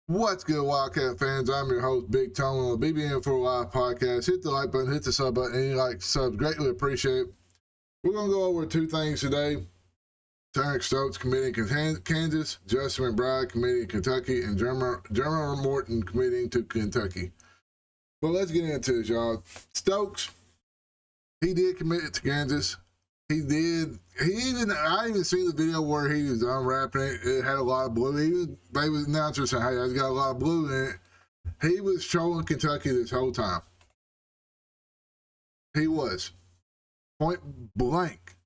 What's good, Wildcat fans? I'm your host, Big Tone, on the BBN for a Live podcast. Hit the like button, hit the sub button, any like subs, greatly appreciate it. We're going to go over two things today. Tyran Stokes committing to Kansas, Justin Mcbride committing to Kentucky, and Jerone Morton committing to Kentucky. Well, let's get into this, y'all. Stokes, he did commit to Kansas. I even seen the video where he was unwrapping it. It had a lot of blue. They was announcers saying, hey, it's got a lot of blue in it. He was trolling Kentucky this whole time. He was. Point blank.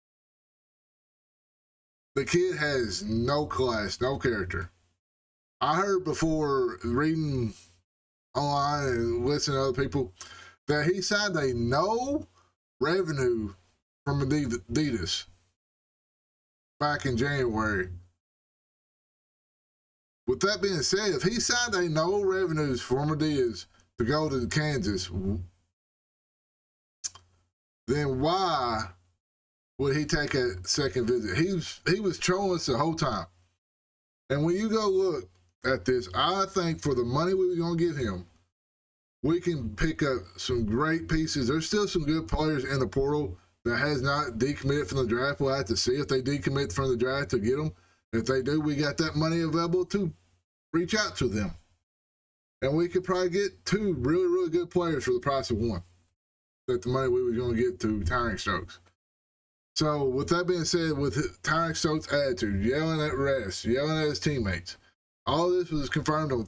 The kid has no class, no character. I heard before reading online and listening to other people that he signed a no revenue from Adidas back in January. With that being said, if he signed a no revenues from Adidas to go to Kansas, then why would he take a second visit? He was trolling us the whole time. And when you go look at this, I think for the money we were going to give him, we can pick up some great pieces. There's still some good players in the portal that has not decommitted from the draft. We'll have to see if they decommit from the draft to get them. If they do, we got that money available to reach out to them. And we could probably get two really, really good players for the price of one. That's the money we were going to get to Tyran Stokes. So with that being said, with Tyran Stokes' attitude, yelling at refs, yelling at his teammates, all this was confirmed on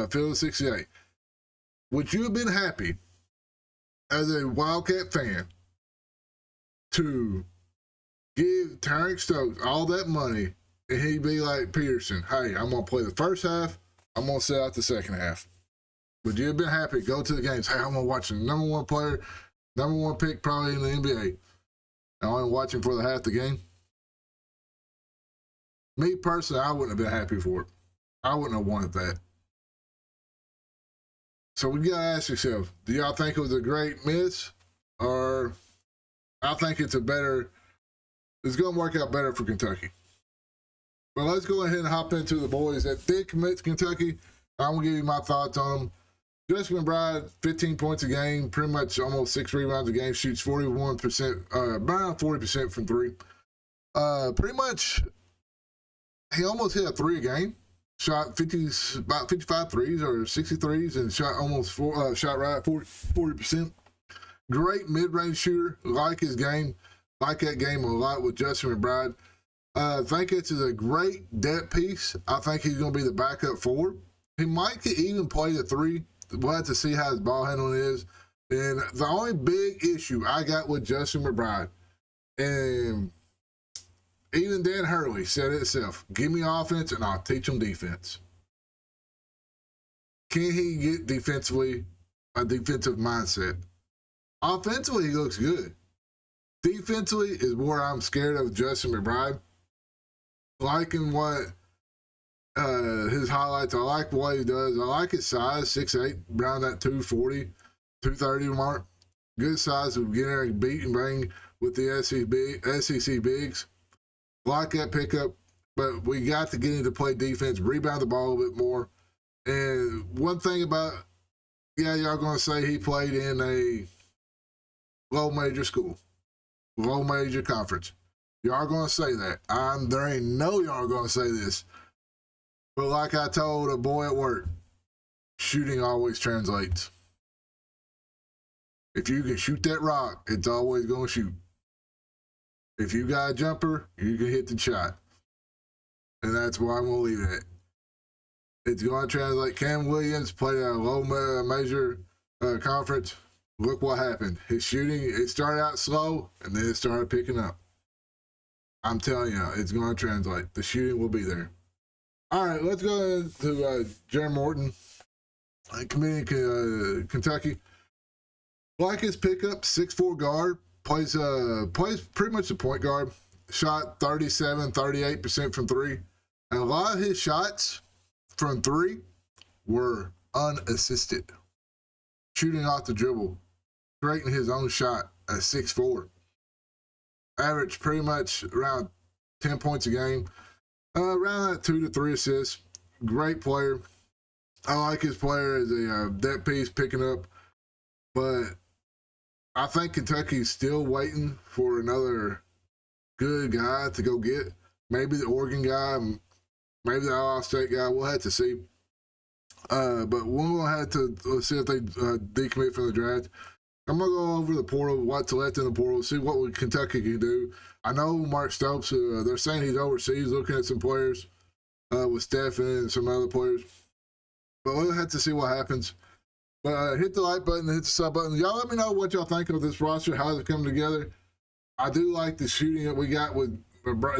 Field 68. Would you have been happy as a Wildcat fan to give Tyran Stokes all that money and he'd be like Peterson, hey, I'm going to play the first half, I'm going to sit out the second half? Would you have been happy to go to the games? Hey, I'm going to watch the number one player, number one pick probably in the NBA. I'm only watching for the half the game. Me personally, I wouldn't have been happy for it. I wouldn't have wanted that. So we got to ask yourself, do y'all think it was a great miss? Or I think it's going to work out better for Kentucky. But let's go ahead and hop into the boys that did commit to Kentucky. I'm going to give you my thoughts on them. Justin Mcbride, 15 points a game, pretty much almost 6 rebounds a game, shoots 41%, around 40% from three. Pretty much, he almost hit a three a game. Shot about 55 threes or 60 threes and shot shot right at 40%. Great mid-range shooter. Like his game. Like that game a lot with Justin Mcbride. I think it's a great depth piece. I think he's going to be the backup forward. He might even play the three. We'll have to see how his ball handling is. And the only big issue I got with Justin Mcbride, and even Dan Hurley said it himself, give me offense and I'll teach him defense. Can he get defensively a defensive mindset? Offensively, he looks good. Defensively is where I'm scared of Justin Mcbride. Liking what his highlights, I like what he does. I like his size, 6'8", around that 240, 230 mark. Good size to get there and beat and bang with the SEC bigs. Like that pickup, but we got to get him to play defense, rebound the ball a bit more. And one thing about, y'all going to say he played in a low major school, low major conference. Y'all going to say that. There ain't no y'all going to say this. But like I told a boy at work, shooting always translates. If you can shoot that rock, it's always going to shoot. If you got a jumper, you can hit the shot. And that's why I'm going to leave it at. It's going to translate. Cam Williams played at a low major conference. Look what happened. His shooting, it started out slow, and then it started picking up. I'm telling you, it's going to translate. The shooting will be there. All right, let's go to Jerone Morton, committing to Kentucky. Like his pickup, 6'4" guard. Plays pretty much a point guard. Shot 38% from three. And a lot of his shots from three were unassisted. Shooting off the dribble. Creating his own shot at 6'4". Average pretty much around 10 points a game. Around that 2 to 3 assists. Great player. I like his player as a depth piece picking up, but I think Kentucky's still waiting for another good guy to go get. Maybe the Oregon guy, maybe the Ohio State guy. We'll have to see. But we're going to have to see if they decommit from the draft. I'm going to go over the portal, what's left in the portal, see what Kentucky can do. I know Mark Stokes, they're saying he's overseas looking at some players with Stephen and some other players. But we'll have to see what happens. But hit the like button, hit the sub button. Y'all let me know what y'all think of this roster, how it's coming together. I do like the shooting that we got with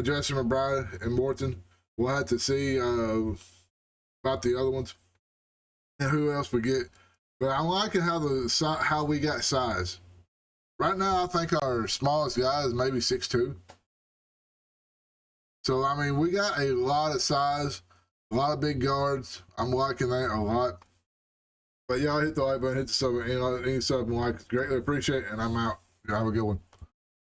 Justin Mcbride and Morton. We'll have to see about the other ones and who else we get. But I'm liking how we got size. Right now, I think our smallest guy is maybe 6'2". So, I mean, we got a lot of size, a lot of big guards. I'm liking that a lot. But y'all hit the like button, hit the sub, any sub and like, greatly appreciate it, and I'm out. Y'all have a good one.